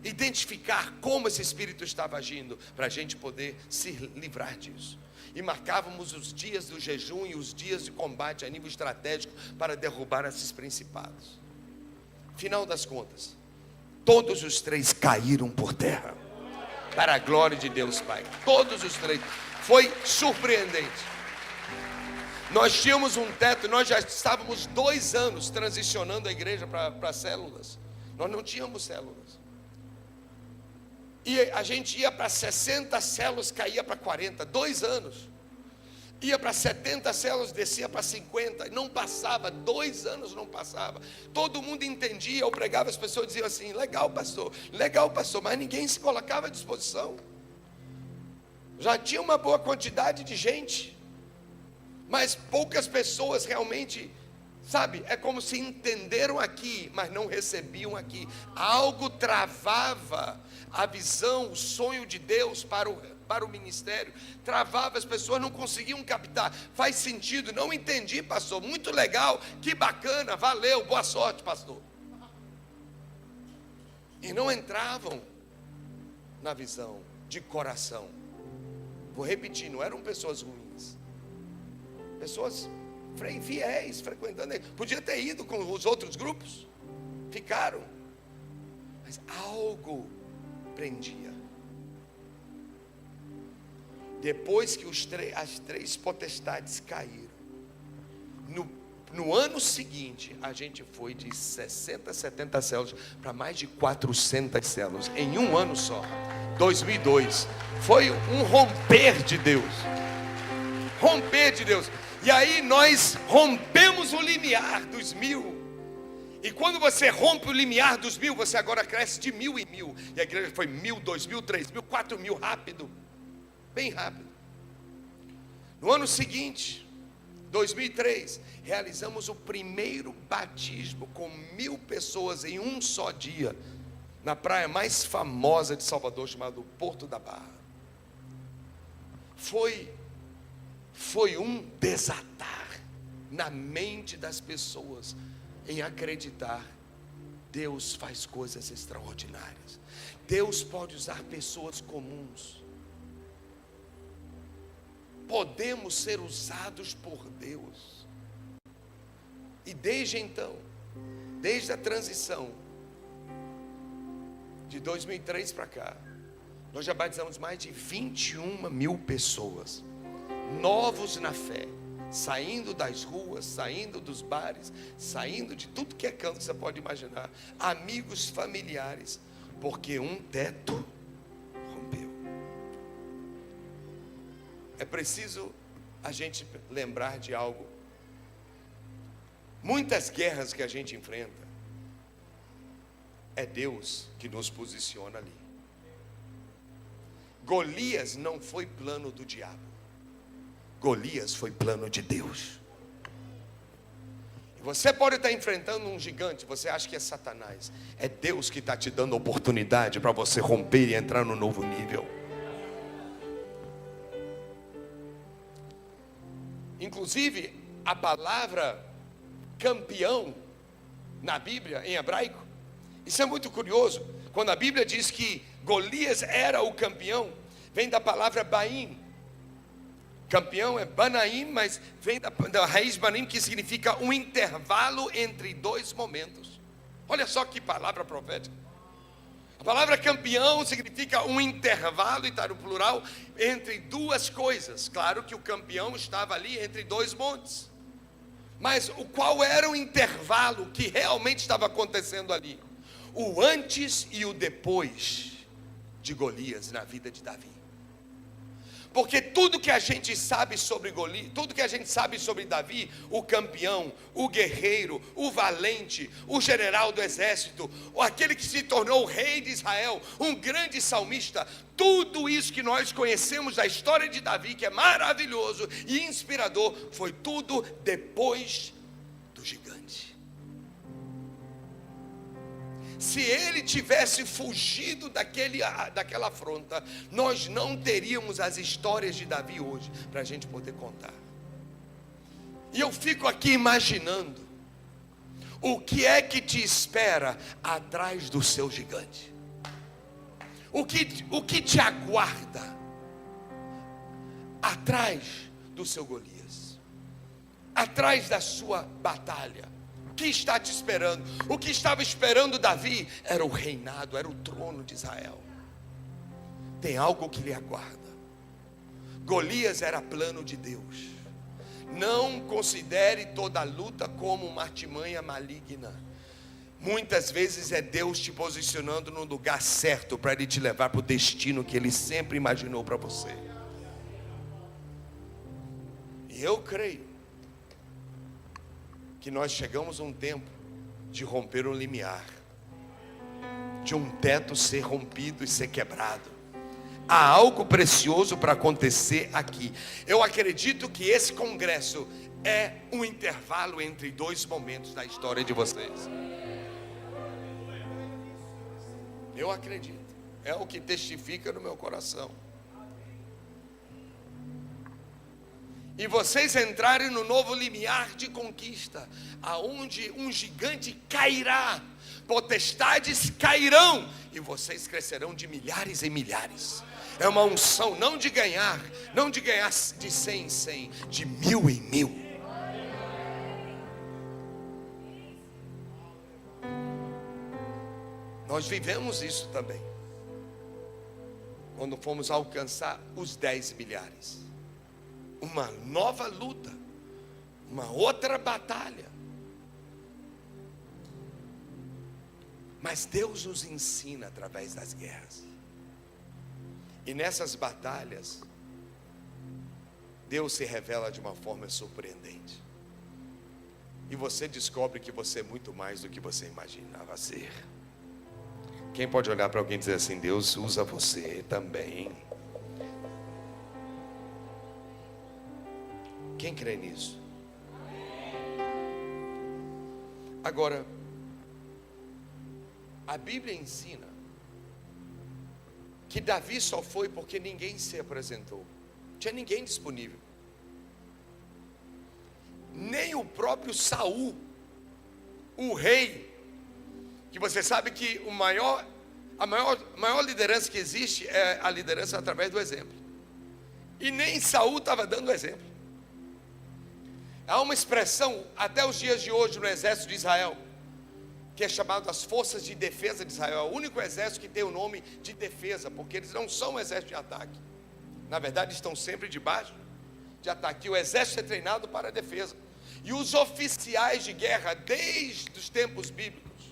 identificar como esse espírito estava agindo, para a gente poder se livrar disso. E marcávamos os dias do jejum e os dias de combate a nível estratégico para derrubar esses principados. Final das contas, todos os 3 caíram por terra, para a glória de Deus Pai. Todos os 3. Foi surpreendente. Nós tínhamos um teto, nós já estávamos 2 anos transicionando a igreja para células. Nós não tínhamos células. E a gente ia para 60 células, caía para 40, 2 anos. Ia para 70 células, descia para 50, não passava, 2 anos não passava. Todo mundo entendia, eu pregava, as pessoas diziam assim: legal pastor, mas ninguém se colocava à disposição. Já tinha uma boa quantidade de gente, mas poucas pessoas realmente, sabe, é como se entenderam aqui, mas não recebiam aqui. Algo travava a visão, o sonho de Deus para o ministério, travava, as pessoas não conseguiam captar. Faz sentido, não entendi pastor, muito legal, que bacana, valeu, boa sorte pastor. E não entravam na visão de coração. Vou repetir, não eram pessoas ruins, pessoas fiéis, frequentando. Podia ter ido com os outros grupos, ficaram, mas algo prendia. Depois que as 3 potestades caíram, no ano seguinte, a gente foi de 60, 70 células para mais de 400 células, em um ano só. 2002, foi um romper de Deus. E aí nós rompemos o limiar dos 1000. E quando você rompe o limiar dos 1000, você agora cresce de 1000 em 1000. E a igreja foi 1000, 2000, 3000, 4000, rápido, bem rápido. No ano seguinte, 2003, realizamos o primeiro batismo com 1000 pessoas em um só dia, na praia mais famosa de Salvador, chamada Porto da Barra. Foi um desatar na mente das pessoas em acreditar: Deus faz coisas extraordinárias. Deus pode usar pessoas comuns. Podemos ser usados por Deus. E desde então, desde a transição de 2003 para cá, nós já batizamos mais de 21.000 pessoas, novos na fé, saindo das ruas, saindo dos bares, saindo de tudo que é canto que você pode imaginar, amigos, familiares, Porque um teto rompeu. É preciso a gente lembrar de algo. Muitas guerras que a gente enfrenta, é Deus que nos posiciona ali. Golias não foi plano do diabo. Golias foi plano de Deus. E você pode estar enfrentando um gigante, você acha que é Satanás. É Deus que está te dando oportunidade para você romper e entrar no novo nível. Inclusive, a palavra campeão na Bíblia, em hebraico, isso é muito curioso. Quando a Bíblia diz que Golias era o campeão, vem da palavra Baim. Campeão é Banaim, mas vem da raiz Banim, que significa um intervalo entre dois momentos. Olha só que palavra profética. A palavra campeão significa um intervalo, e está no plural, entre duas coisas. Claro que o campeão estava ali entre dois montes. Mas qual era o intervalo que realmente estava acontecendo ali? O antes e o depois de Golias na vida de Davi. Porque tudo que a gente sabe sobre Golias, tudo que a gente sabe sobre Davi, o campeão, o guerreiro, o valente, o general do exército, aquele que se tornou o rei de Israel, um grande salmista, tudo isso que nós conhecemos da história de Davi, que é maravilhoso e inspirador, foi tudo depois do gigante. Se ele tivesse fugido daquela afronta, nós não teríamos as histórias de Davi hoje para a gente poder contar. E eu fico aqui imaginando o que é que te espera atrás do seu gigante. O que te aguarda atrás do seu Golias, atrás da sua batalha. O que está te esperando? O que estava esperando Davi era o reinado, era o trono de Israel. Tem algo que lhe aguarda. Golias era plano de Deus. Não considere toda luta como uma artimanha maligna. Muitas vezes é Deus te posicionando no lugar certo para Ele te levar para o destino que Ele sempre imaginou para você. E eu creio que nós chegamos a um tempo de romper um limiar, de um teto ser rompido e ser quebrado. Há algo precioso para acontecer aqui. Eu acredito que esse congresso é um intervalo entre dois momentos da história de vocês. Eu acredito. É o que testifica no meu coração. E vocês entrarem no novo limiar de conquista, aonde um gigante cairá, potestades cairão, e vocês crescerão de milhares em milhares. É uma unção não de ganhar de 100 em 100, de 1000 em 1000. Nós vivemos isso também, quando fomos alcançar os 10 milhares. Uma nova luta, uma outra batalha. Mas Deus nos ensina através das guerras. E nessas batalhas, Deus se revela de uma forma surpreendente. E você descobre que você é muito mais do que você imaginava ser. Quem pode olhar para alguém e dizer assim: Deus usa você também? Quem crê nisso? Agora, a Bíblia ensina que Davi só foi porque ninguém se apresentou. Não tinha ninguém disponível. Nem o próprio Saul, o rei, que você sabe que a maior liderança que existe é a liderança através do exemplo. E nem Saul estava dando exemplo. Há uma expressão até os dias de hoje no exército de Israel, que é chamado as forças de defesa de Israel. É o único exército que tem o nome de defesa, porque eles não são um exército de ataque. Na verdade, estão sempre debaixo de ataque. O exército é treinado para a defesa. E os oficiais de guerra, desde os tempos bíblicos,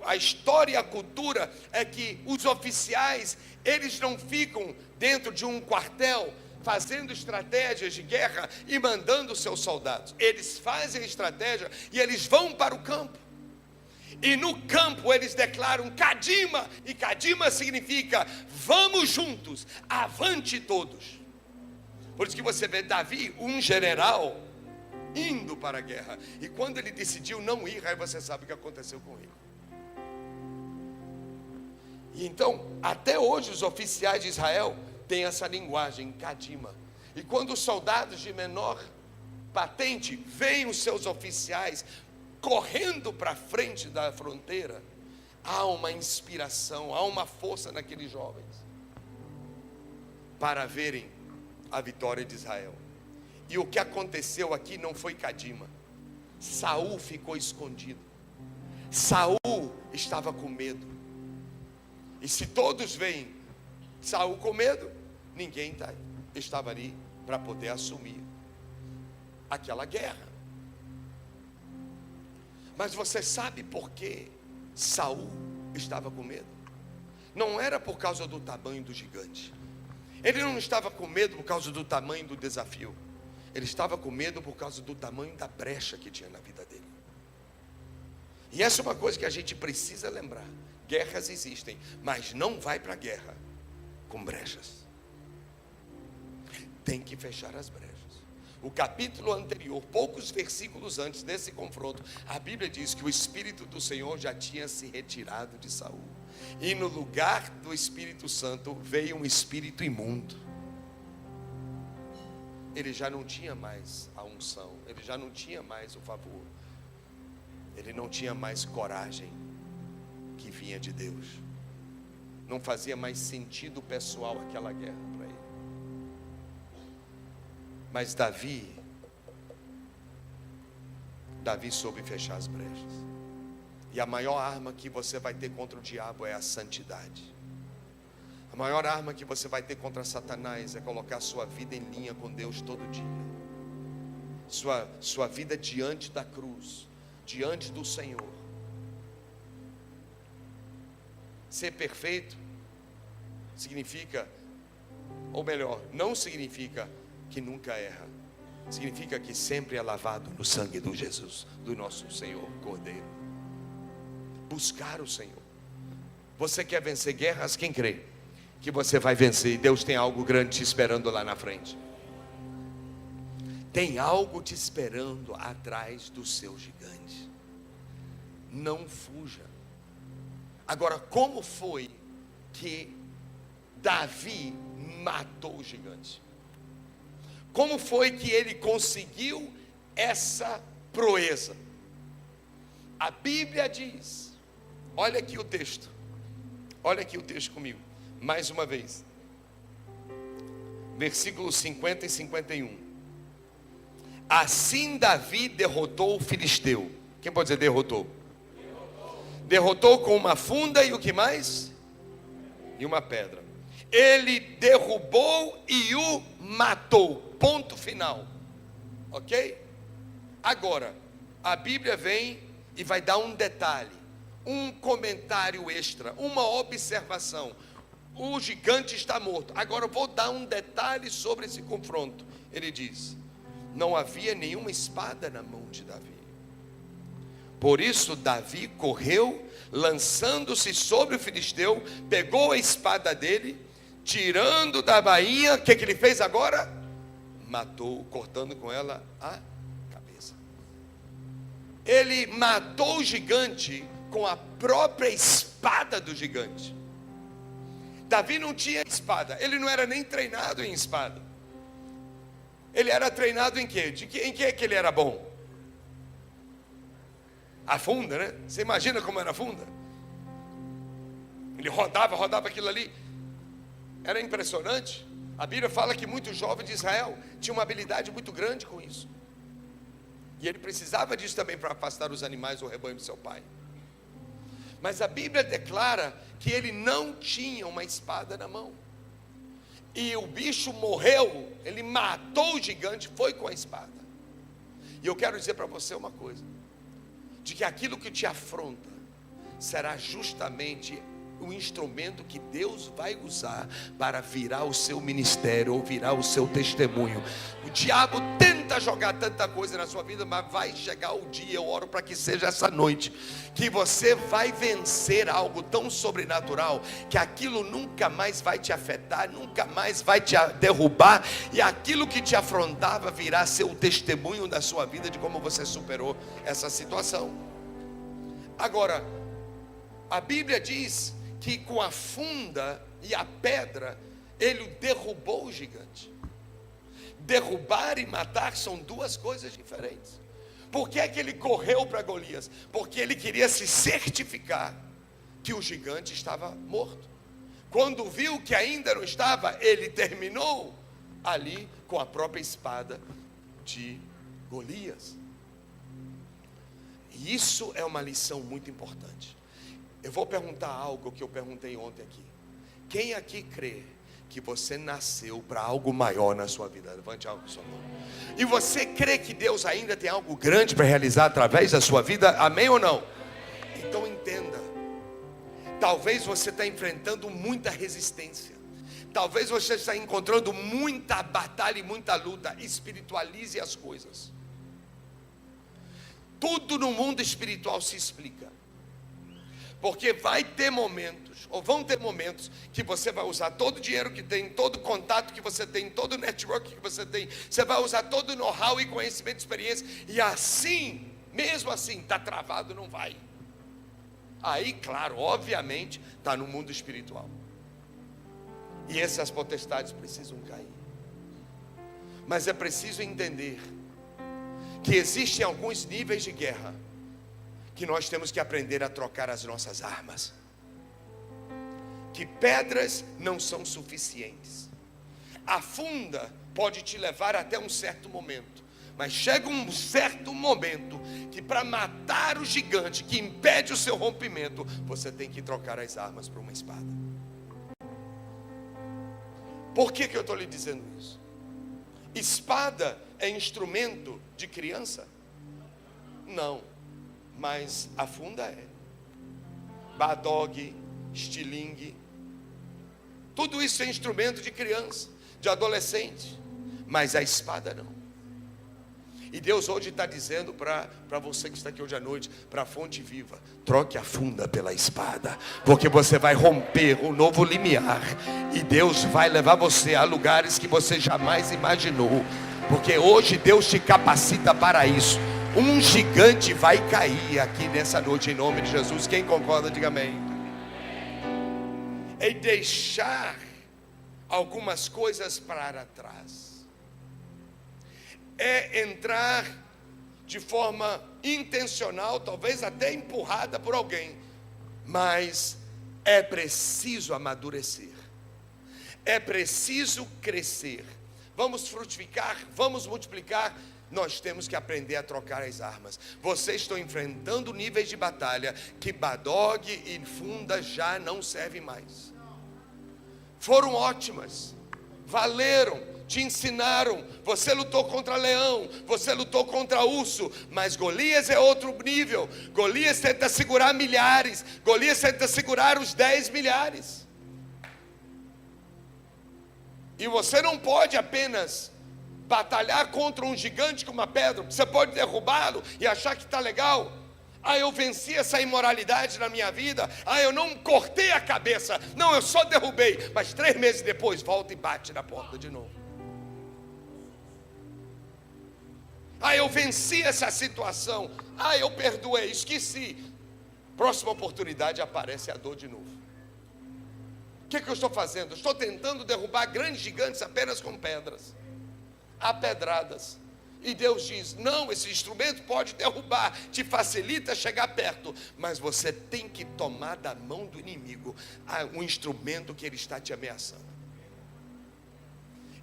A história e a cultura é que os oficiais, eles não ficam dentro de um quartel fazendo estratégias de guerra e mandando seus soldados. Eles fazem a estratégia e eles vão para o campo. E no campo eles declaram Kadima, e Kadima significa vamos juntos, avante todos. Por isso que você vê Davi, um general, indo para a guerra. E quando ele decidiu não ir, aí você sabe o que aconteceu com ele. E então, até hoje os oficiais de Israel têm essa linguagem, Kadima. E quando os soldados de menor patente veem os seus oficiais correndo para frente da fronteira, há uma inspiração, há uma força naqueles jovens para verem a vitória de Israel. E o que aconteceu aqui não foi Kadima. Saul ficou escondido. Saul estava com medo. E se todos veem Saul com medo, ninguém estava ali para poder assumir aquela guerra. Mas você sabe por que Saul estava com medo? Não era por causa do tamanho do gigante. Ele não estava com medo por causa do tamanho do desafio. Ele estava com medo por causa do tamanho da brecha que tinha na vida dele. E essa é uma coisa que a gente precisa lembrar. Guerras existem, mas não vai para a guerra com brechas. Tem que fechar as brechas. O capítulo anterior, poucos versículos antes desse confronto, a Bíblia diz que o Espírito do Senhor já tinha se retirado de Saul. E no lugar do Espírito Santo veio um espírito imundo. Ele já não tinha mais a unção, ele já não tinha mais o favor, ele não tinha mais coragem que vinha de Deus. Não fazia mais sentido pessoal aquela guerra para ele. Mas Davi soube fechar as brechas. E a maior arma que você vai ter contra o diabo é a santidade. A maior arma que você vai ter contra Satanás é colocar a sua vida em linha com Deus todo dia. Sua vida diante da cruz, diante do Senhor. Ser perfeito significa, ou melhor, não significa que nunca erra. Significa que sempre é lavado no sangue do Jesus, do nosso Senhor Cordeiro. Buscar o Senhor. Você quer vencer guerras? Quem crê que você vai vencer? E Deus tem algo grande te esperando lá na frente. Tem algo te esperando atrás do seu gigante. Não fuja. Agora, como foi que Davi matou o gigante? Como foi que ele conseguiu essa proeza? A Bíblia diz, olha aqui o texto comigo, mais uma vez, versículos 50 e 51. Assim Davi derrotou o filisteu. Quem pode dizer derrotou? Derrotou com uma funda e o que mais? E uma pedra. Ele derrubou e o matou. Ponto final. Ok? Agora, a Bíblia vem e vai dar um detalhe, um comentário extra, uma observação. O gigante está morto. Agora eu vou dar um detalhe sobre esse confronto. Ele diz: não havia nenhuma espada na mão de Davi. Por isso Davi correu, lançando-se sobre o filisteu, pegou a espada dele, tirando da bainha. O que ele fez agora? Matou, cortando com ela a cabeça. Ele matou o gigante com a própria espada do gigante. Davi não tinha espada, ele não era nem treinado em espada. Ele era treinado em quê? Em que é que ele era bom? A funda, né? Você imagina como era a funda? Ele rodava aquilo ali. Era impressionante. A Bíblia fala que muitos jovens de Israel tinham uma habilidade muito grande com isso. E ele precisava disso também para afastar os animais do rebanho de seu pai. Mas a Bíblia declara que ele não tinha uma espada na mão. E o bicho morreu, ele matou o gigante, foi com a espada. E eu quero dizer para você uma coisa: de que aquilo que te afronta, será justamente o instrumento que Deus vai usar para virar o seu ministério ou virar o seu testemunho. O diabo tenta jogar tanta coisa na sua vida, mas vai chegar o dia, eu oro para que seja essa noite, que você vai vencer algo tão sobrenatural, que aquilo nunca mais vai te afetar, nunca mais vai te derrubar, e aquilo que te afrontava virá ser o testemunho da sua vida, de como você superou essa situação. Agora, a Bíblia diz que com a funda e a pedra, ele derrubou o gigante. Derrubar e matar são duas coisas diferentes. Por que é que ele correu para Golias? Porque ele queria se certificar que o gigante estava morto. Quando viu que ainda não estava, ele terminou ali com a própria espada de Golias. E isso é uma lição muito importante. Eu vou perguntar algo que eu perguntei ontem aqui. Quem aqui crê que você nasceu para algo maior na sua vida? Levante algo com sua mão. E você crê que Deus ainda tem algo grande para realizar através da sua vida? Amém ou não? Então entenda. Talvez você está enfrentando muita resistência. Talvez você está encontrando muita batalha e muita luta. Espiritualize as coisas. Tudo no mundo espiritual se explica. Porque vai ter momentos, ou vão ter momentos, que você vai usar todo o dinheiro que tem, todo o contato que você tem, todo o network que você tem, você vai usar todo o know-how e conhecimento e experiência, e assim, mesmo assim, está travado, não vai. Aí, claro, obviamente, está no mundo espiritual. E essas potestades precisam cair. Mas é preciso entender que existem alguns níveis de guerra que nós temos que aprender a trocar as nossas armas. Que pedras não são suficientes. A funda pode te levar até um certo momento, mas chega um certo momento que para matar o gigante que impede o seu rompimento, você tem que trocar as armas por uma espada. Por que eu estou lhe dizendo isso? Espada é instrumento de criança? Não. Mas a funda é. Badog, estilingue, tudo isso é instrumento de criança, de adolescente. Mas a espada não. E Deus hoje está dizendo para você que está aqui hoje à noite, para a fonte viva, troque a funda pela espada, porque você vai romper um novo limiar, e Deus vai levar você a lugares que você jamais imaginou, porque hoje Deus te capacita para isso. Um gigante vai cair aqui nessa noite em nome de Jesus. Quem concorda, diga amém. É deixar algumas coisas para trás. É entrar de forma intencional, talvez até empurrada por alguém. Mas é preciso amadurecer. É preciso crescer. Vamos frutificar, vamos multiplicar. Nós temos que aprender a trocar as armas. Vocês estão enfrentando níveis de batalha que badog e funda já não servem mais. Foram ótimas, valeram, te ensinaram. Você lutou contra leão, você lutou contra urso, mas Golias é outro nível. Golias tenta segurar milhares, Golias tenta segurar os 10 milhares. E você não pode apenas batalhar contra um gigante com uma pedra. Você pode derrubá-lo e achar que está legal. Eu venci essa imoralidade na minha vida. Eu não cortei a cabeça. Não, eu só derrubei. Mas 3 meses depois, volta e bate na porta de novo. Eu venci essa situação. Eu perdoei, esqueci. Próxima oportunidade aparece a dor de novo. O que eu estou fazendo? Eu estou tentando derrubar grandes gigantes apenas com pedras, apedradas. E Deus diz: não, esse instrumento pode derrubar, te facilita chegar perto, mas você tem que tomar da mão do inimigo o instrumento que ele está te ameaçando,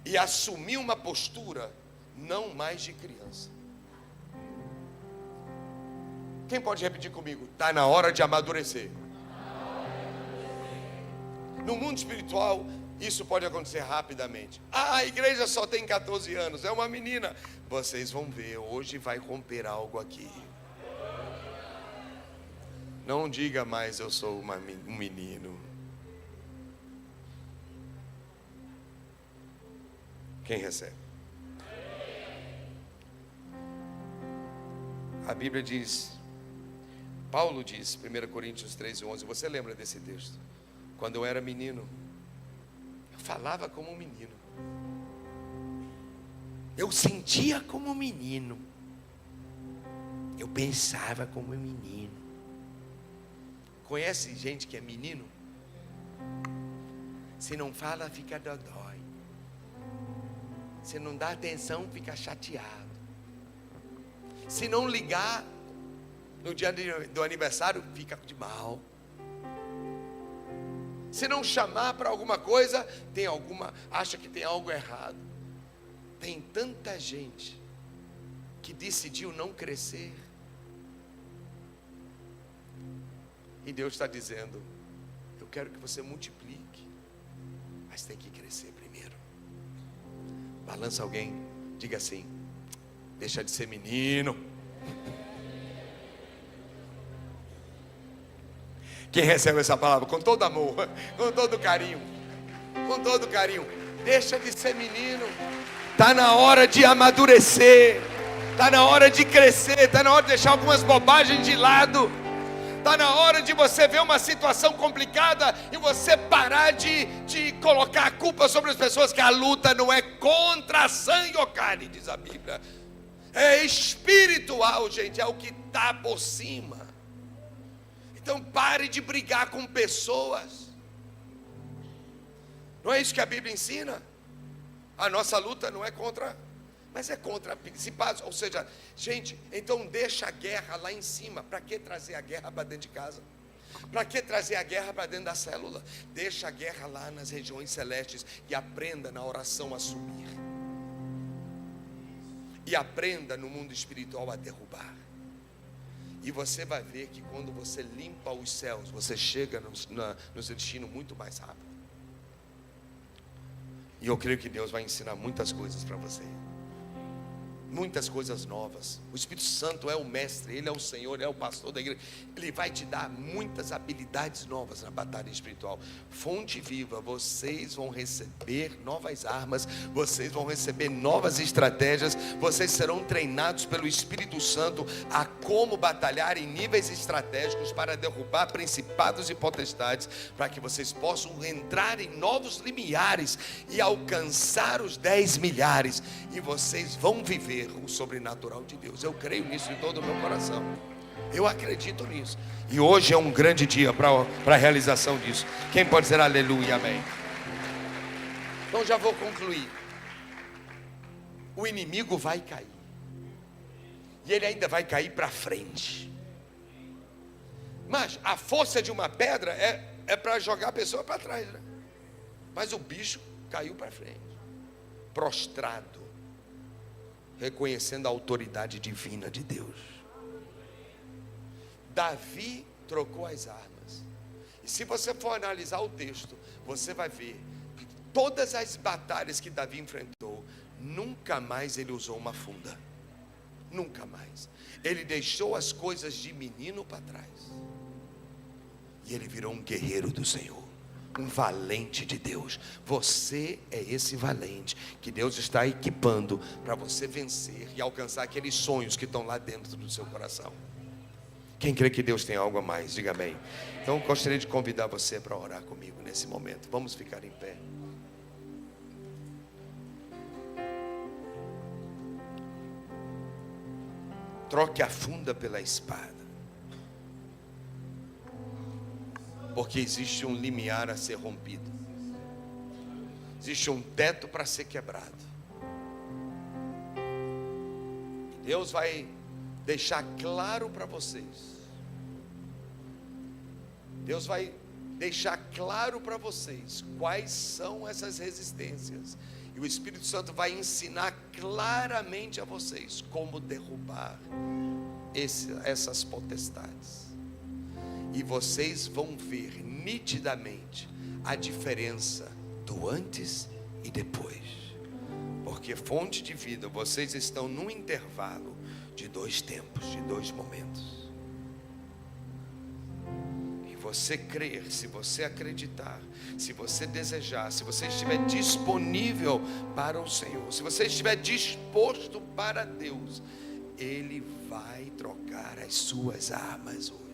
e assumir uma postura não mais de criança. Quem pode repetir comigo? Está na hora de amadurecer. No mundo espiritual, isso pode acontecer rapidamente. A igreja só tem 14 anos, é uma menina. Vocês vão ver, hoje vai romper algo aqui. Não diga mais eu sou um menino. Quem recebe? A Bíblia diz, Paulo diz, 1 Coríntios 3:11, você lembra desse texto? Quando eu era menino, eu falava como um menino. Eu sentia como um menino. Eu pensava como um menino. Conhece gente que é menino? Se não fala, fica dodói. Se não dá atenção, fica chateado. Se não ligar no dia do aniversário, fica de mal. Se não chamar para alguma coisa, acha que tem algo errado. Tem tanta gente que decidiu não crescer. E Deus está dizendo, eu quero que você multiplique, mas tem que crescer primeiro. Balança alguém, diga assim, deixa de ser menino. Quem recebe essa palavra com todo amor, com todo carinho, deixa de ser menino. Está na hora de amadurecer, está na hora de crescer, está na hora de deixar algumas bobagens de lado. Está na hora de você ver uma situação complicada e você parar de colocar a culpa sobre as pessoas, que a luta não é contra sangue ou carne, diz a Bíblia. É espiritual, gente, é o que está por cima. Então pare de brigar com pessoas. Não é isso que a Bíblia ensina? A nossa luta não é contra, mas é contra principados. Ou seja, gente, então deixa a guerra lá em cima. Para que trazer a guerra para dentro de casa? Para que trazer a guerra para dentro da célula? Deixa a guerra lá nas regiões celestes e aprenda na oração a subir. E aprenda no mundo espiritual a derrubar. E você vai ver que quando você limpa os céus, você chega no seu destino muito mais rápido. E eu creio que Deus vai ensinar muitas coisas para você. Muitas coisas novas. O Espírito Santo é o mestre, Ele é o Senhor, Ele é o pastor da igreja. Ele vai te dar muitas habilidades novas na batalha espiritual. Fonte Viva, vocês vão receber novas armas, vocês vão receber novas estratégias, vocês serão treinados pelo Espírito Santo a como batalhar em níveis estratégicos para derrubar principados e potestades, para que vocês possam entrar em novos limiares e alcançar os 10 milhares, e vocês vão viver o sobrenatural de Deus. Eu creio nisso de todo o meu coração. Eu acredito nisso. E hoje é um grande dia para a realização disso. Quem pode dizer aleluia, amém? Então já vou concluir. O inimigo vai cair. E ele ainda vai cair para frente. Mas a força de uma pedra é para jogar a pessoa para trás, né? Mas o bicho caiu para frente, prostrado, reconhecendo a autoridade divina de Deus. Davi trocou as armas. E se você for analisar o texto, você vai ver que todas as batalhas que Davi enfrentou, nunca mais ele usou uma funda. Nunca mais. Ele deixou as coisas de menino para trás. E ele virou um guerreiro do Senhor. Um valente de Deus. Você é esse valente que Deus está equipando para você vencer e alcançar aqueles sonhos que estão lá dentro do seu coração. Quem crê que Deus tem algo a mais, diga amém. Então gostaria de convidar você para orar comigo nesse momento. Vamos ficar em pé. Troque a funda pela espada. Porque existe um limiar a ser rompido. Existe um teto para ser quebrado. E Deus vai deixar claro para vocês. Deus vai deixar claro para vocês quais são essas resistências. E o Espírito Santo vai ensinar claramente a vocês como derrubar essas potestades. E vocês vão ver nitidamente a diferença do antes e depois. Porque Fonte de Vida, vocês estão num intervalo de 2 tempos, de 2 momentos. você crer, se você acreditar, se você desejar, se você estiver disponível para o Senhor, se você estiver disposto para Deus, Ele vai trocar as suas armas hoje.